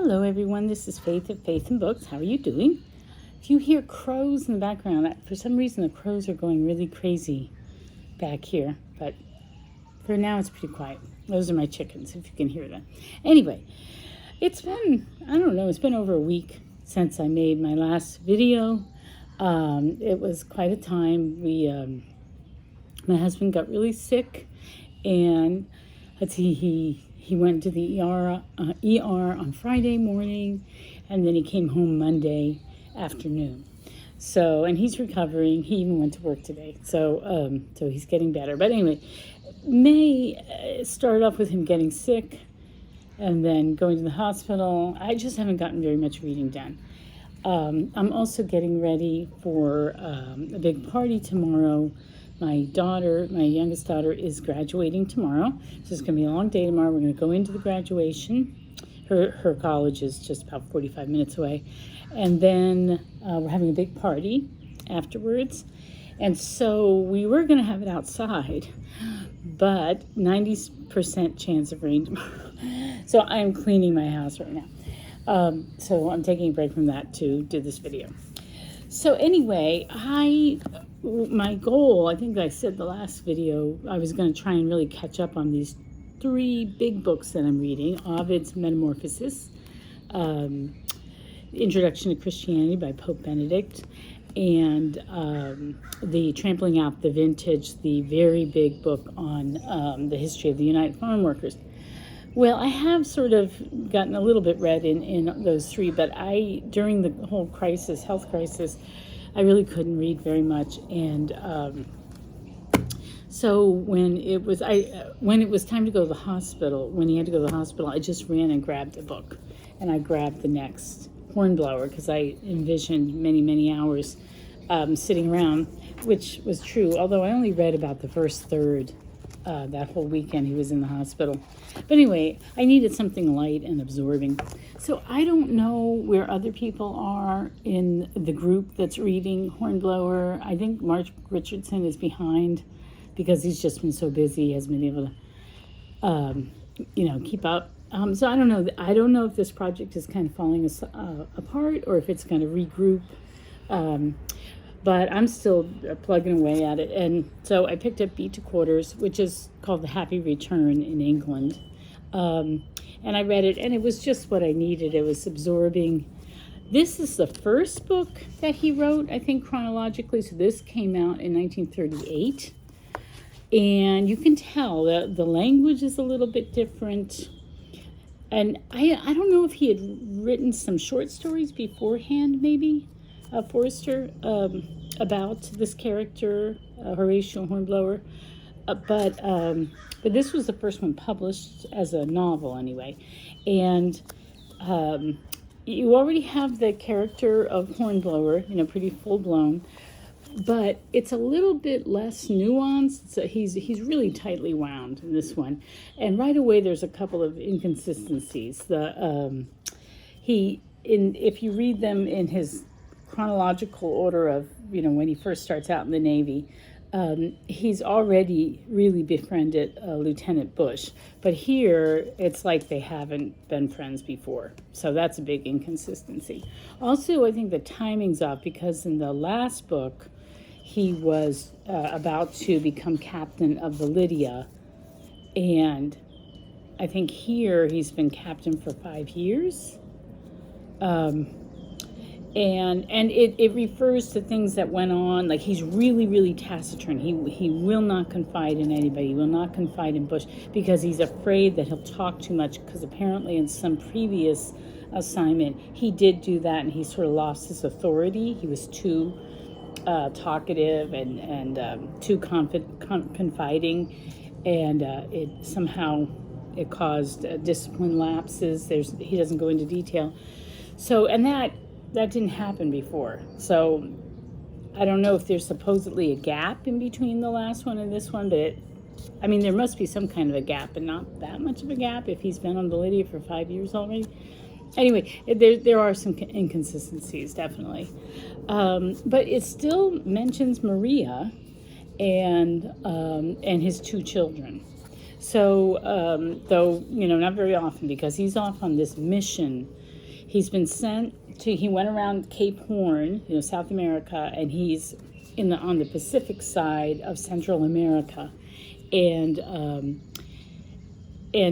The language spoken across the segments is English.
Hello everyone, this is Faith at Faith and Books. How are you doing? If you hear crows in the background, for some reason the crows are going really crazy back here, but for now it's pretty quiet. Those are my chickens, if you can hear them. Anyway, it's been over a week since I made my last video. It was quite a time. My husband got really sick, and he went to the ER on Friday morning, and then he came home Monday afternoon. So, and he's recovering. He even went to work today. So he's getting better. But anyway, May started off with him getting sick and then going to the hospital. I just haven't gotten very much reading done. I'm also getting ready for a big party tomorrow. My youngest daughter, is graduating tomorrow. So it's going to be a long day tomorrow. We're going to go into the graduation. Her college is just about 45 minutes away. And then we're having a big party afterwards. And so we were going to have it outside, but 90% chance of rain tomorrow. So I'm cleaning my house right now. So I'm taking a break from that to do this video. So anyway, my goal, I think I said the last video, I was going to try and really catch up on these 3 big books that I'm reading. Ovid's Metamorphosis, Introduction to Christianity by Pope Benedict, and the Trampling Out the Vintage, the very big book on the history of the United Farm Workers. Well, I have sort of gotten a little bit read in those 3, but during the whole health crisis, I really couldn't read very much, and so when it was time to go to the hospital, when he had to go to the hospital, I just ran and grabbed a book, and I grabbed the next Hornblower because I envisioned many, many hours sitting around, which was true, although I only read about the first third that whole weekend he was in the hospital. But anyway, I needed something light and absorbing. So I don't know where other people are in the group that's reading Hornblower. I think Mark Richardson is behind because he's just been so busy. He hasn't been able to, keep up. So I don't know. I don't know if this project is kind of falling apart or if it's going to regroup. But I'm still plugging away at it. And so I picked up Beat to Quarters, which is called The Happy Return in England. And I read it, and it was just what I needed. It was absorbing. This is the first book that he wrote, I think, chronologically. So this came out in 1938. And you can tell that the language is a little bit different. And I don't know if he had written some short stories beforehand, maybe. Forrester, about this character, Horatio Hornblower, but this was the first one published as a novel anyway, and you already have the character of Hornblower, pretty full blown, but it's a little bit less nuanced. So he's really tightly wound in this one, and right away there's a couple of inconsistencies. If you read them in his chronological order of when he first starts out in the Navy, he's already really befriended Lieutenant Bush, but here it's like they haven't been friends before, so that's a big inconsistency. Also, I think the timing's off because in the last book he was about to become captain of the Lydia, and I think here he's been captain for 5 years. And it refers to things that went on, like he's really, really taciturn. He will not confide in anybody. He will not confide in Bush because he's afraid that he'll talk too much, because apparently in some previous assignment he did do that and he sort of lost his authority. He was too talkative and too confiding, and it caused discipline lapses. He doesn't go into detail. So, and that didn't happen before. So I don't know if there's supposedly a gap in between the last one and this one, but there must be some kind of a gap, but not that much of a gap if he's been on the Lydia for 5 years already. Anyway, there are some inconsistencies, definitely. But it still mentions Maria and his 2 children. So, though, not very often, because he's off on this mission He's been sent to. He went around Cape Horn, South America, and he's on the Pacific side of Central America, and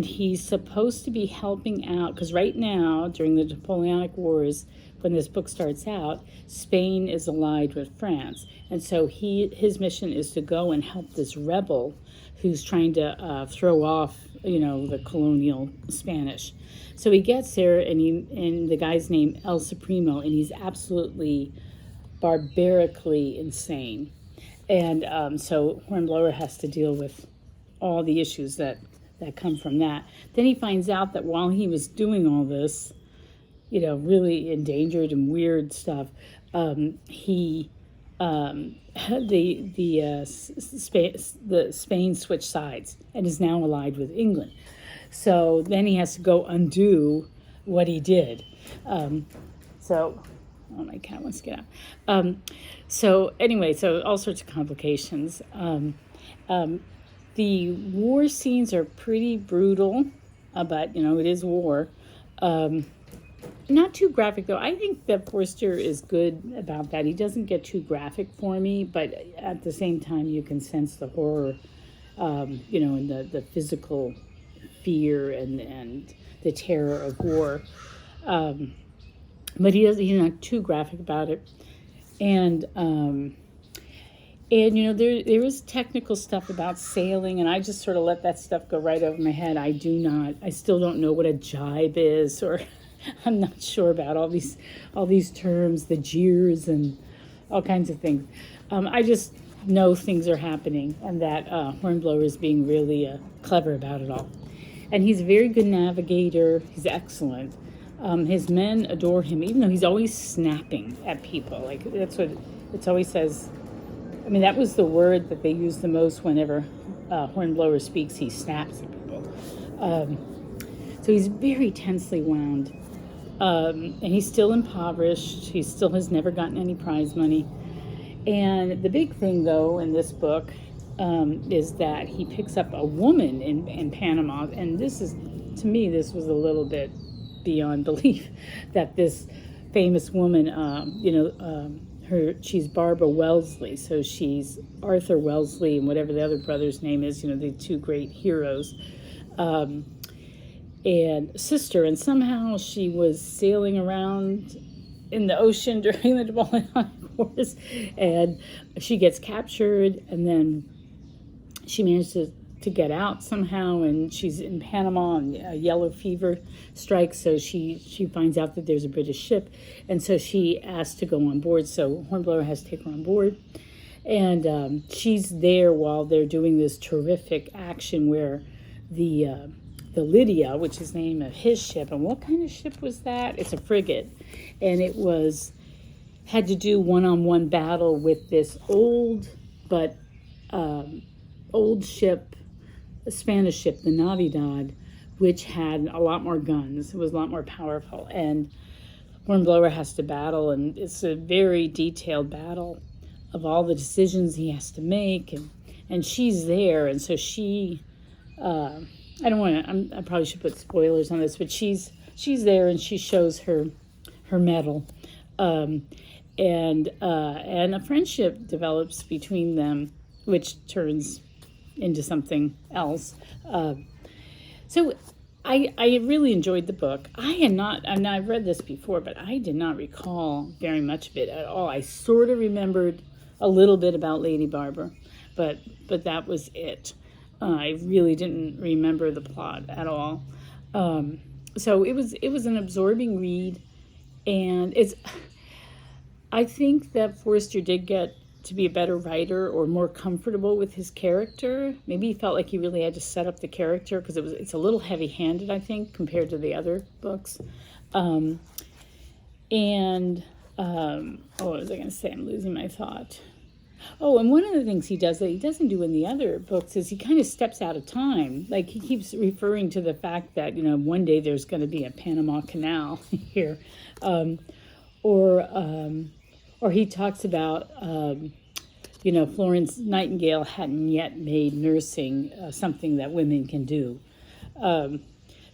he's supposed to be helping out because right now during the Napoleonic Wars, when this book starts out, Spain is allied with France, and so his mission is to go and help this rebel who's trying to throw off the colonial Spanish. So he gets there, and the guy's named El Supremo, and he's absolutely barbarically insane. And so Hornblower has to deal with all the issues that come from that. Then he finds out that while he was doing all this, really endangered and weird stuff, Spain switched sides and is now allied with England. So then he has to go undo what he did. Oh, my cat wants to get out. So all sorts of complications. The war scenes are pretty brutal, but it is war. Not too graphic though. I think that Forster is good about that. He doesn't get too graphic for me, but at the same time you can sense the horror, and the physical fear and the terror of war. But he's not too graphic about it. And there is technical stuff about sailing, and I just sort of let that stuff go right over my head. I still don't know what a jibe is, or I'm not sure about all these terms, the jeers and all kinds of things. I just know things are happening, and that Hornblower is being really clever about it all. And he's a very good navigator. He's excellent. His men adore him, even though he's always snapping at people. Like, that's what it always says. I mean, that was the word that they use the most whenever Hornblower speaks. He snaps at people. So he's very tensely wound. And he's still impoverished. He still has never gotten any prize money. And the big thing, though, in this book is that he picks up a woman in Panama. And this was a little bit beyond belief, that this famous woman, she's Barbara Wellesley, so she's Arthur Wellesley and whatever the other brother's name is, the two great heroes, and sister, and somehow she was sailing around in the ocean during the Napoleonic Wars, and she gets captured, and then she managed to get out somehow, and she's in Panama, and a yellow fever strikes, so she finds out that there's a British ship, and so she asks to go on board, so Hornblower has to take her on board, and she's there while they're doing this terrific action where the Lydia, which is the name of his ship, and what kind of ship was that? It's a frigate, and it had to do one-on-one battle with this old ship, a Spanish ship, the Navidad, which had a lot more guns. It was a lot more powerful, and Hornblower has to battle, and it's a very detailed battle of all the decisions he has to make, and she's there, and so she, I probably should put spoilers on this, but she's there, and she shows her mettle, and a friendship develops between them, which turns into something else. So I really enjoyed the book. I've read this before, but I did not recall very much of it at all. I sort of remembered a little bit about Lady Barbara, but that was it. I really didn't remember the plot at all. So it was an absorbing read, and I think that Forster did get to be a better writer or more comfortable with his character. Maybe he felt like he really had to set up the character because it's a little heavy-handed, I think, compared to the other books. What was I going to say? I'm losing my thought. Oh, and one of the things he does that he doesn't do in the other books is he kind of steps out of time. Like, he keeps referring to the fact that, one day there's going to be a Panama Canal here. Or he talks about, Florence Nightingale hadn't yet made nursing something that women can do.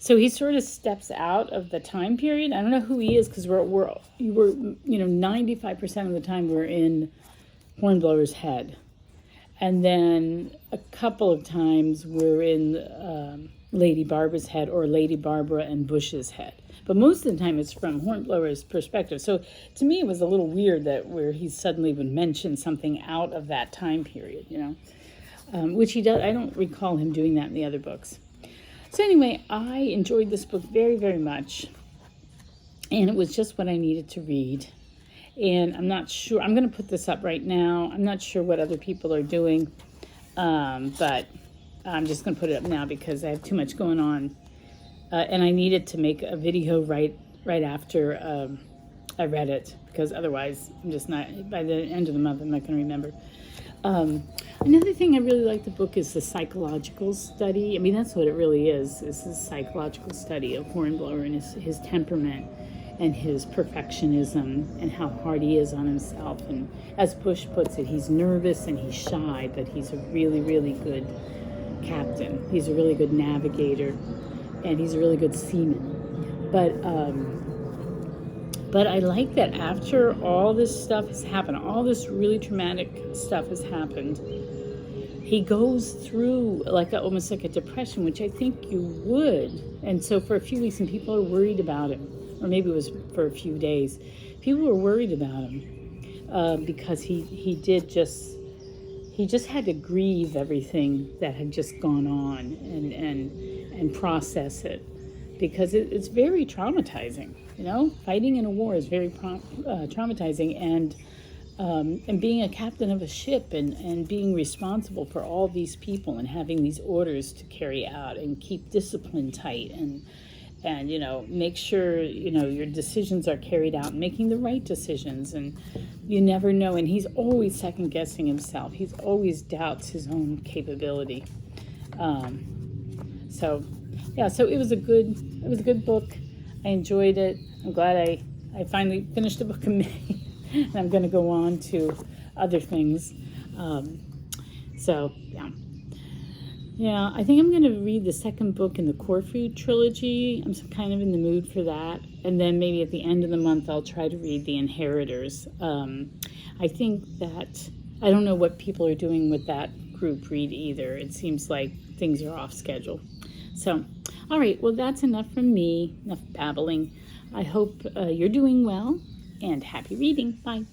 So he sort of steps out of the time period. I don't know who he is because we're 95% of the time we're in Hornblower's head, and then a couple of times we're in Lady Barbara's head or Lady Barbara and Bush's head. But most of the time it's from Hornblower's perspective. So to me it was a little weird that where he suddenly would mention something out of that time period, which he does. I don't recall him doing that in the other books. So anyway, I enjoyed this book very, very much, and it was just what I needed to read. And I'm not sure, I'm going to put this up right now. I'm not sure what other people are doing, but I'm just going to put it up now because I have too much going on. And I needed to make a video right after I read it, because otherwise I'm just not, by the end of the month, I'm not going to remember. Another thing I really like the book is the psychological study. I mean, that's what it really is. It's a psychological study of Hornblower and his temperament and his perfectionism and how hard he is on himself. And as Bush puts it, he's nervous and he's shy, but he's a really, really good captain. He's a really good navigator, and he's a really good seaman. But I like that after all this stuff has happened, all this really traumatic stuff has happened, he goes through almost like a depression, which I think you would. And so for a few weeks, and people are worried about him, or maybe it was for a few days, people were worried about him because he just had to grieve everything that had just gone on and process it, because it's very traumatizing. Fighting in a war is very traumatizing, and being a captain of a ship and being responsible for all these people and having these orders to carry out and keep discipline tight and make sure your decisions are carried out and making the right decisions, and you never know. And he's always second guessing himself. He's always doubts his own capability. So it was a good book. I enjoyed it. I'm glad I finally finished the book in May, and I'm going to go on to other things. Yeah, I think I'm going to read the second book in the Corfu trilogy. I'm kind of in the mood for that. And then maybe at the end of the month, I'll try to read The Inheritors. I think that, I don't know what people are doing with that group read either. It seems like things are off schedule. So, all right, well, that's enough from me, enough babbling. I hope you're doing well, and happy reading. Bye.